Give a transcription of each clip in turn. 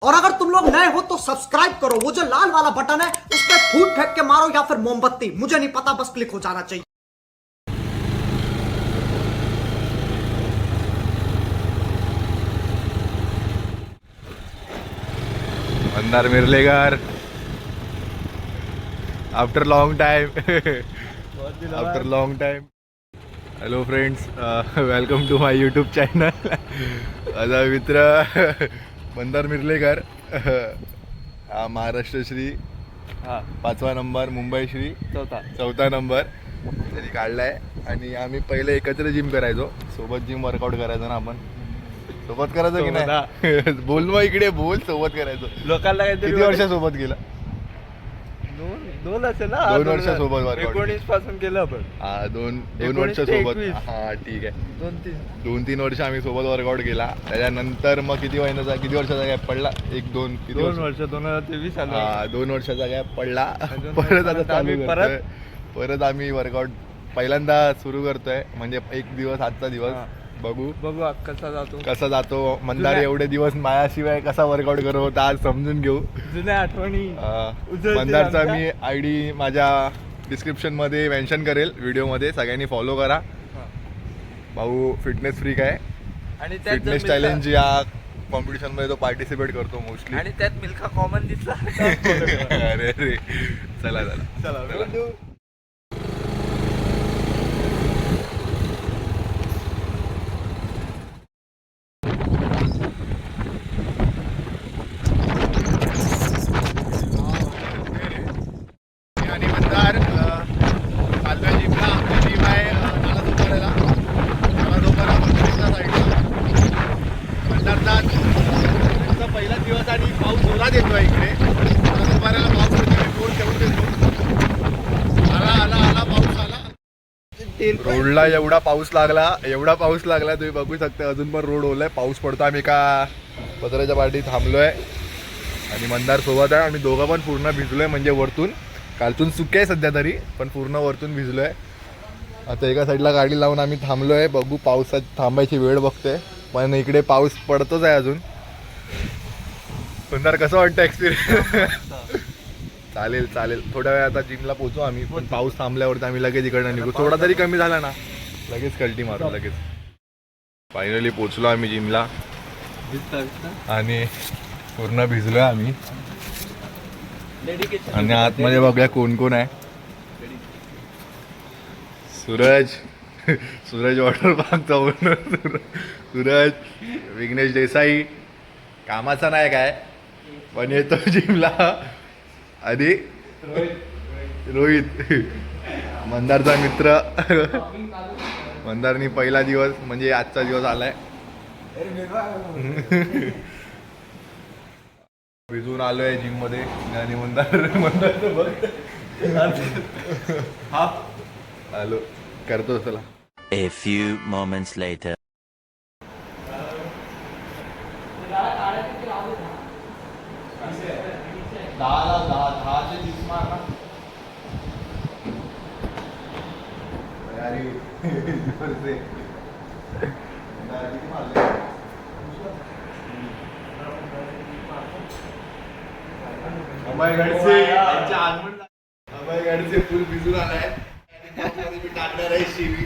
और अगर तुम लोग नए हो तो सब्सक्राइब करो, वो जो लाल वाला बटन है उस पर फूट फेंक के मारो या फिर मोमबत्ती, मुझे नहीं पता, बस क्लिक हो जाना चाहिए। Mandar Mirlekar after long time hello friends, welcome to my YouTube channel. माझा मित्र मंदार मिर्लेकर, हा महाराष्ट्र श्री, हा 5वा नंबर, मुंबई श्री चौथा नंबर त्यांनी काढलाय. आणि आम्ही पहिले एकत्र जिम करायचो, सोबत जिम वर्कआउट करायचो ना. आपण सोबत करायचो की नाही? बोल मग इकडे बोल. सोबत करायचो लोकांना किती वर्षासोबत गेला? दोन असेल ना. 2 वर्षासोबत वर्कआउट 19 पासून केलं आपण. हा, दोन 19 वर्षासोबत. ते 21. हा ठीक आहे. 2-3 वर्ष आम्ही सोबत वर्कआउट केला. त्याच्यानंतर मग किती वर्षाचा गॅप पडला? 1-2 वर्ष 2023 आलं. हा, 2 वर्षाचा गॅप पडला. परत आता चालू करतोय. परत आम्ही वर्कआउट पहिल्यांदा सुरू करतोय. म्हणजे एक दिवस, आजचा दिवस बघू कसा जातो. मंदार एवढे दिवस मायाशिवाय कसा वर्कआउट करत होता, आज समजून घेऊ. जुन्या आठवणी. मंदारचा मी ID माझ्या डिस्क्रिप्शन मध्ये मेन्शन करेल, व्हिडिओमध्ये. सगळ्यांनी फॉलो करा. भाऊ फिटनेस फ्रीक आहे आणि फिटनेस चॅलेंज या कॉम्पिटिशन मध्ये तो पार्टिसिपेट करतो मोस्टली. आणि त्यात मिल्खा कॉमन दिसला. अरे रे, चला. आणि मंदार चालतोय जिमला. आपली जिम आहे नालासोपाऱ्याला साईडला. मंदारचा पहिला दिवस आणि पाऊस जोरात येतोय इकडे. नालासोपाऱ्याला पाऊस येतोय, बोल तेवढं देतो. आला पाऊस आला. रोडला एवढा पाऊस लागला तुम्ही बघू शकता. अजून पण रोड ओलाय, पाऊस पडतो. आम्ही एका पत्र्याच्या पाठी थांबलोय आणि मंदार सोबत आहे. आम्ही दोघं पण पूर्ण भिजलोय, म्हणजे वरतून. कालतून सुके आहे सध्या तरी, पण पूर्ण वरतून भिजलोय. आता एका साईडला गाडी लावून आम्ही थांबलोय. बघू, पावसात थांबायची वेळ बघतोय, पण इकडे पाऊस पडतोच आहे अजून. मंदार कसं वाटतं एक्सपिरियन्स? चालेल. थोड्या वेळ आता जिमला पोहोचू आम्ही, पण पाऊस थांबल्यावरती आम्ही लगेच इकडनं निघू. थोडा तरी कमी झाला ना, लगेच कल्टी मारू लगेच. फायनली पोहोचलो आम्ही जिमला आणि पूर्ण भिजलोय आम्ही. आणि आतमध्ये बघूया कोण आहे. सूरज वॉटर पार्कचा ओनर सूरज. विघ्नेश देसाई कामाचा नाही काय, पण येतो जिमला. आणि रोहित मंदारचा मित्र. मंदारनी पहिला दिवस म्हणजे आजचा दिवस आलाय. भिजून आलोय जिम मध्ये. आणि मंदारचं बघ. आलो करतो चला. A few moments later. दहाचे 30 मार ना. अभयगडचे फुल भिजून आलाय. मी टाकणार आहे शिवी.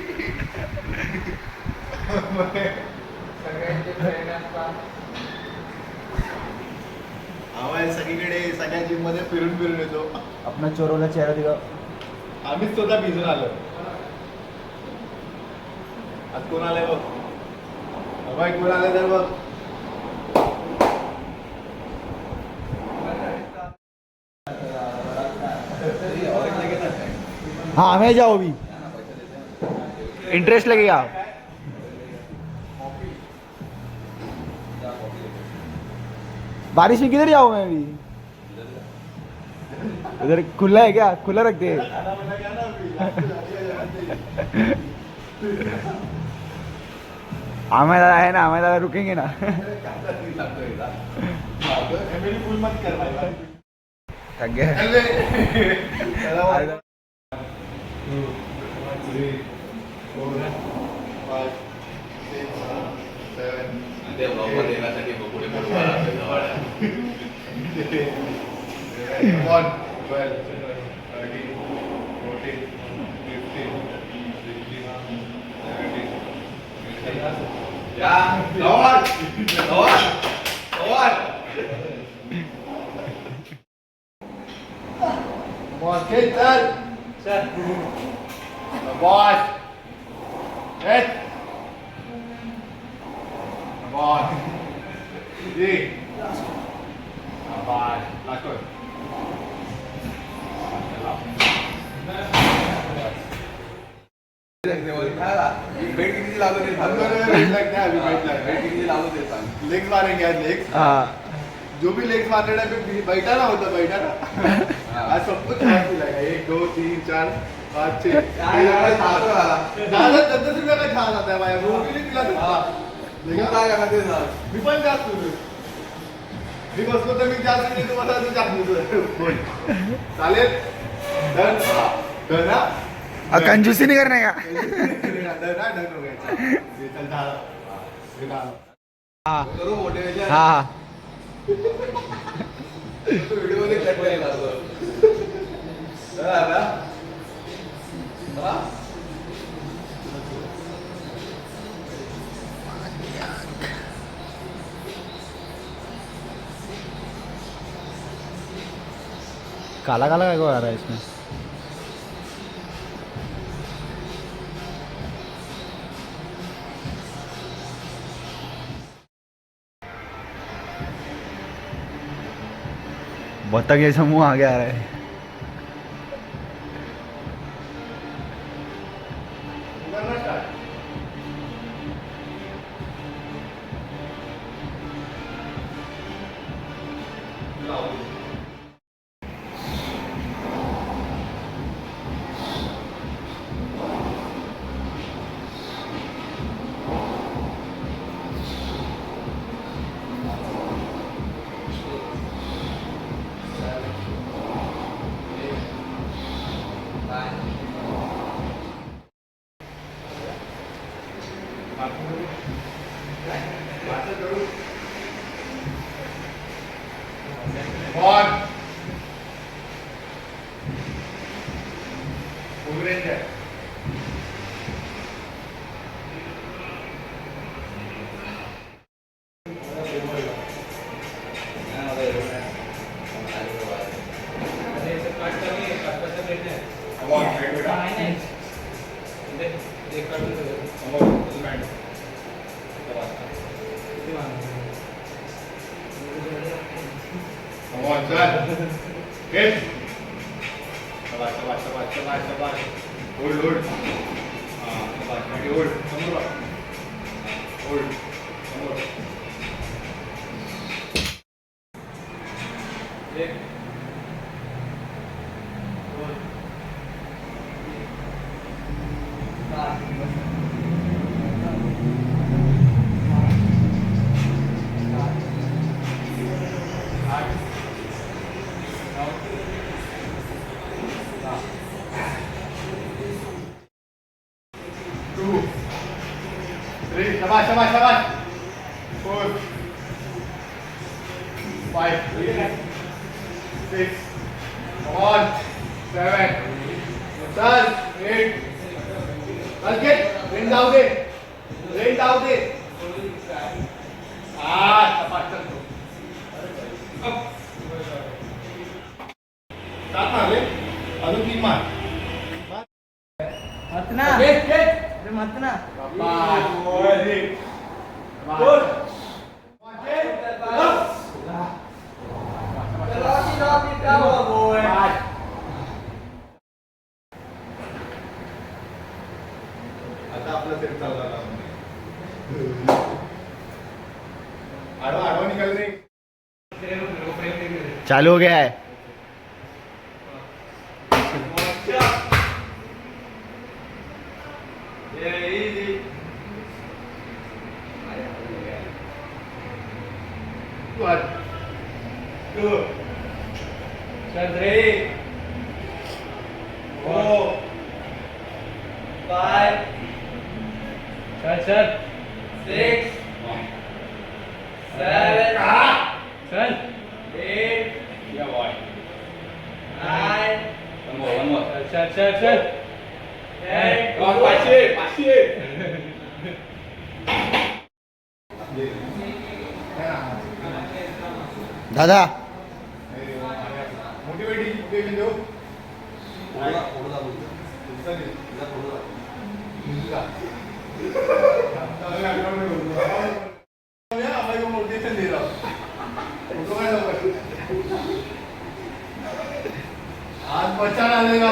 आवाज सगळीकडे सगळ्या जिम मध्ये फिरून येतो. आपला चोरवला चेहरा दिला. आम्हीच स्वतः भिजून आलो. आज कोण आलाय बघ. अभय कोण आलाय तर बघ. हाँ, मैं जाओ भी इंटरेस्ट लगेगा. बारिश में किधर जाऊँ मैं अभी? उधर खुला है क्या? खुला रखते हैं. आमें दादा है ना, आमें दादा रुकेंगे ना. थक गए. 2, 3, 4, 5, 6, 7. Come on. 12, 13, 14, 15, 16, 17, 18. Yeah. Come on. Come on. Come on. Come on, kid. Set. Come on. Hit. Come on. Three. Come on. Last one. Legs मारेंगे आज लेग्स जो भी लेग्स मारने टाइम पे बैठा ना होता बैठा ना आज सब कुछ खाया पिलाएगा 1 2 3 4 5 6 10 रुपये का छान आता है भाई वो भी नहीं पिला सकता मी पण जास्त मी बसलो तर मी जास्त नाही तुम्हाला जास्त चालेल डन डन ना कंजूसी नहीं करने का हाँ हाँ काला काला क्या आ रहा है इसमें बतख जैसा मुंह आगे आ रहा है One. Ugrende. Come on, son. Hit. Shabash, shabash, shabash, shabash, shabash. Hold, hold. Shabash, ready, hold. Come on. Hold. Come on. Hit. Hold. Shabash, shabash, shabash. 4, 5, 6, come on, 7, 8. Let's get rain down there. Rain down there. Shabash, chal. Up. Start मार रे. अजून 3 मार. मतना अरे मतना आता आपला set चालला ना आडवा आडवा निकल रे चालू हो गया है One, two, three, 4, 5, 6, 7, 8, दादा मोटिवेशन देऊ मोटिवेशन दे रहा आज बच्चा डालेगा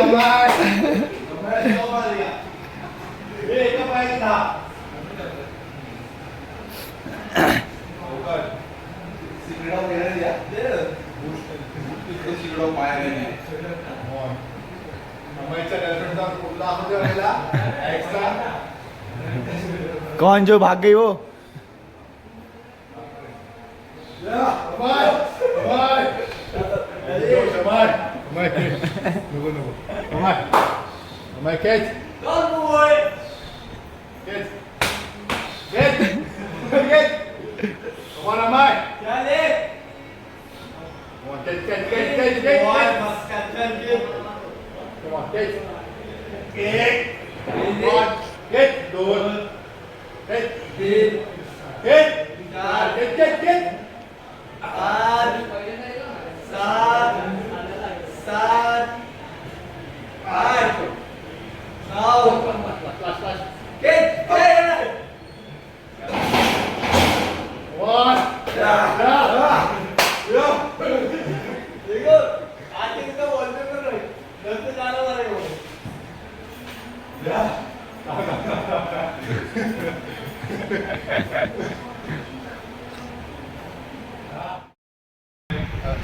कौन जो भाग गई वो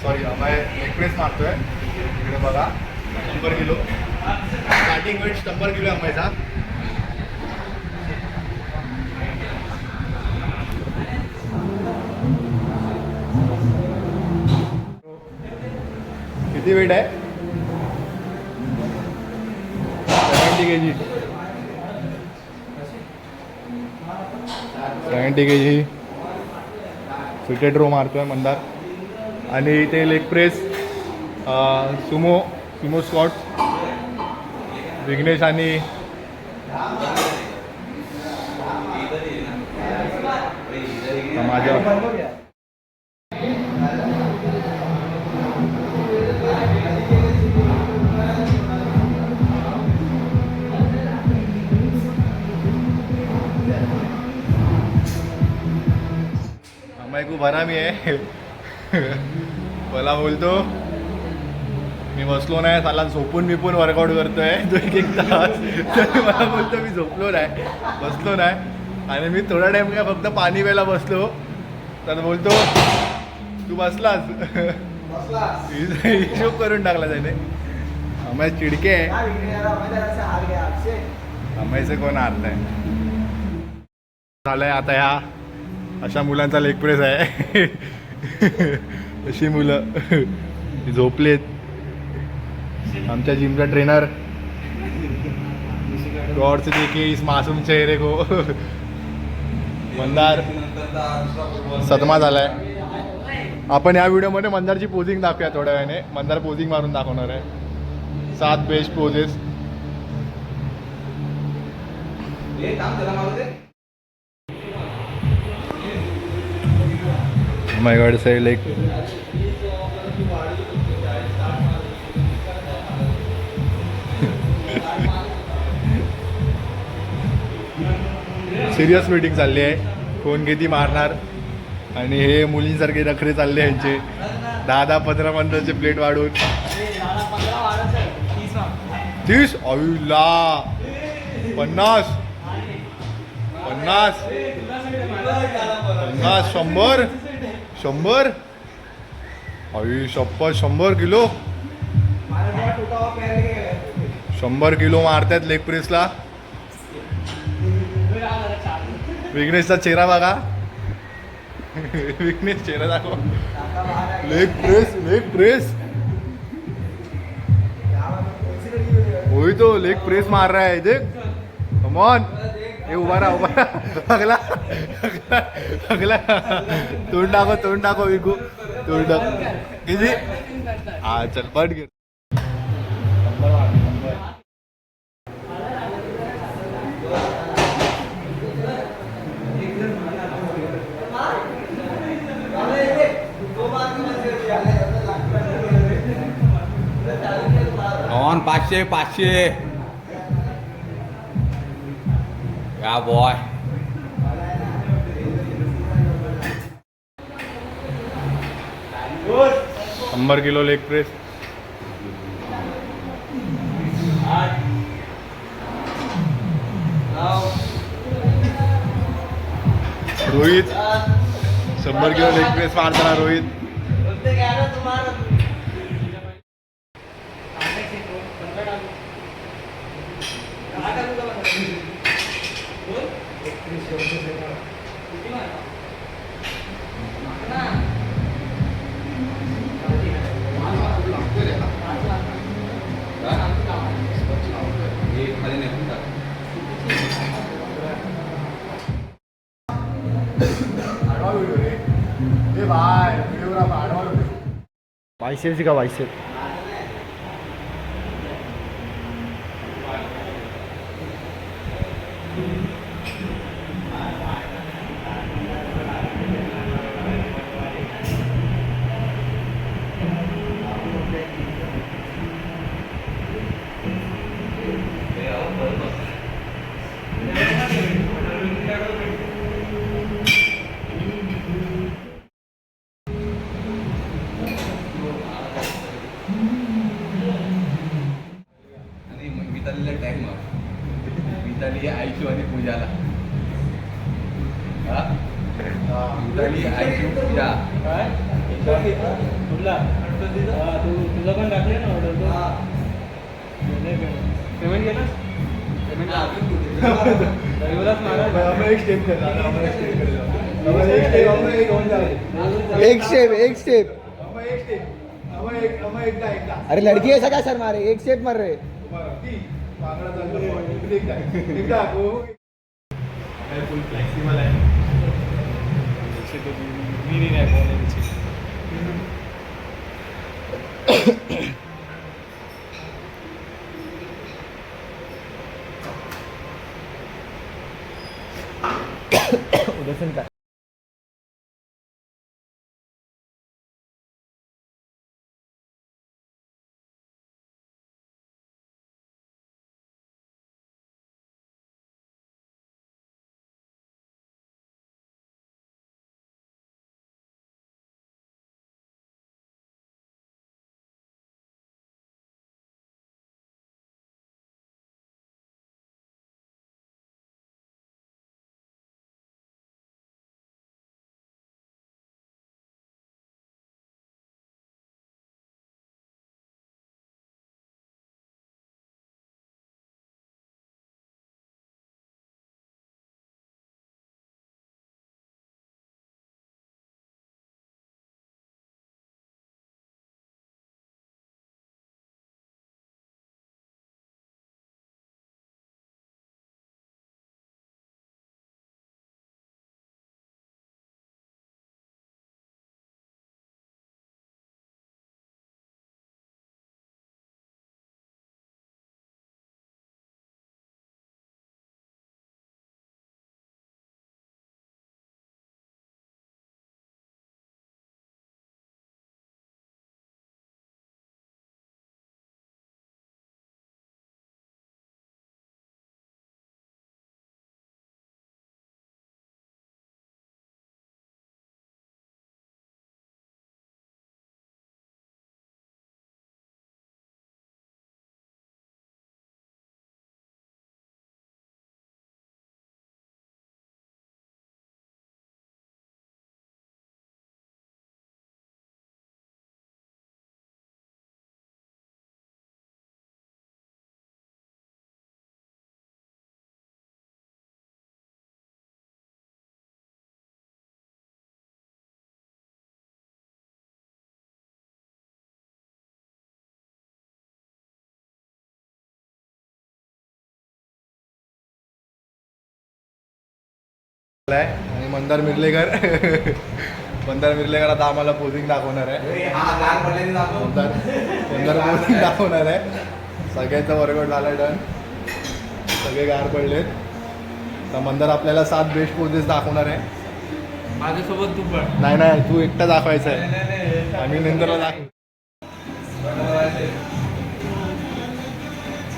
सॉरी एक्सप्रेस मारतोय इकडे बघा 100 किलो स्टार्टिंग वेट 100 किलो अमायचा किती वेट आहे 70 kg फिटेड रो मारतोय मंदार आणि इथे leg press sumo squat Vighnesh आणि माझ्या खूप आरामी आहे मला बोलतो मी बसलो नाही साला झोपून बिपून वर्कआउट करतोय तो एक तास तर मला बोलतो मी झोपलो नाही बसलो नाही आणि मी थोडा टाइम काय फक्त पाणी प्यायला बसलो तर बोलतो तू बसलास हिशोब करून टाकला त्याने आम्हाला चिडके आहे आम्हाचे कोण हार नाही झालंय आता ह्या अशा मुलांचा लेग प्रेस आहे अशी मुलं झोपलेत आमच्या जिमचा ट्रेनर गॉड से देखिए इस मासूम चेहरे को मंदार सदमा झालाय आपण या व्हिडिओमध्ये मंदारची पोझिंग दाखवूया थोड्या वेळाने मंदार पोझिंग मारून दाखवणार आहे 7 best poses my god say like serious meeting चालली आहे कोण किती मारणार आणि हे मुलींसारखे नखरे चालले यांचे 10-15 मिनिटाचे प्लेट वाढून 30 अयुला 50 100 अई शप्पथ 100 किलो 100 किलो मारतात लेग प्रेसला विघ्नेशचा चेहरा बघा विघ्नेश चेहरा दाखव लेग प्रेस वही तो लेग प्रेस मार रहा है देख कम ऑन ये उभा रहा अगला तोंड टाको विकू किती हा चल बट घे ऑन 500 या बॉय. शंभर kilo leg press. Rohit 100 kilo leg press मारताना रोहित. बायसेप्स का बायसेप. टॅग मार. मिताली आयशू आणि पूजाला. मिताली आयशू पूजा. तुझं पण टाकले ना ऑर्डर. पेमेंट केलं. रविवारच मारा. एक स्टेप. अरे लड़की ऐसा क्या सर मारे. एक स्टेप मार रहे. फुल फ्लेक्सिबल आहे. उदर्शन का आणि मंदार मिर्लेकर बंदर मिरलेकर आता आम्हाला पोझिंग दाखवणार आहे. बंदर पोझिंग दाखवणार आहे. सगळ्यांचा वर्कआउट झाला डन. सगळे गार पडलेत. तर मंदर आपल्याला 7 बेस्ट पोजेस दाखवणार आहे. माझ्यासोबत तू पण. नाही तू एकटा दाखवायचा आहे. आम्ही नंतरला दाखवू.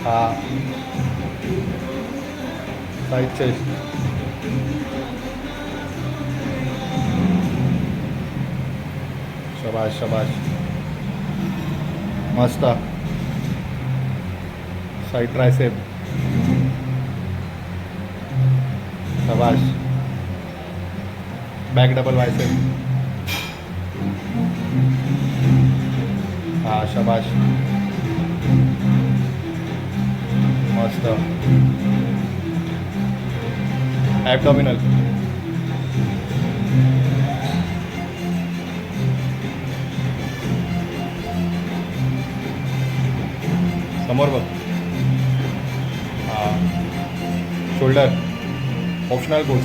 हा साईड चेस्ट. शबाश शबाश मस्त. Side tricep. शबाश. Back double bicep. हा शबाश मस्त. ॲबडॉमिनल. समोर बघ. हा शोल्डर ऑप्शनल पोज.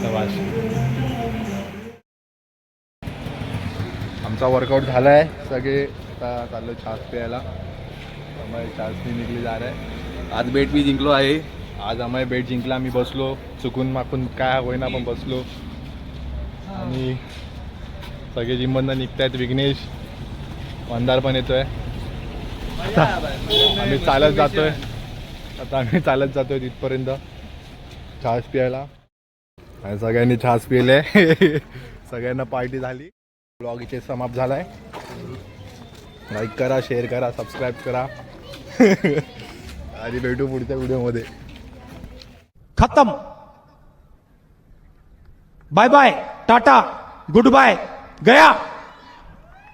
शाबाश. आमचा वर्कआउट झाला आहे. सगळे आता चाललो छास प्यायला. आम्हाला छास पी निघली जा रहा है. आज बेट मी जिंकलो आहे. आज आम्हाला बेट जिंकला. आम्ही बसलो चुकून माकून काय होईना पण बसलो. आणि सगळे जिममधनं निघतायत. विघ्नेश मंदार पण येतोय. आम्ही चालत जातोय. तिथपर्यंत छास प्यायला. आणि सगळ्यांनी छास पिले. सगळ्यांना पार्टी झाली. ब्लॉग इथे समाप्त झालाय. लाईक करा, शेअर करा, सबस्क्राईब करा. आणि भेटू पुढच्या व्हिडिओमध्ये. खत्म. बाय बाय, टाटा, गुड बाय, गया.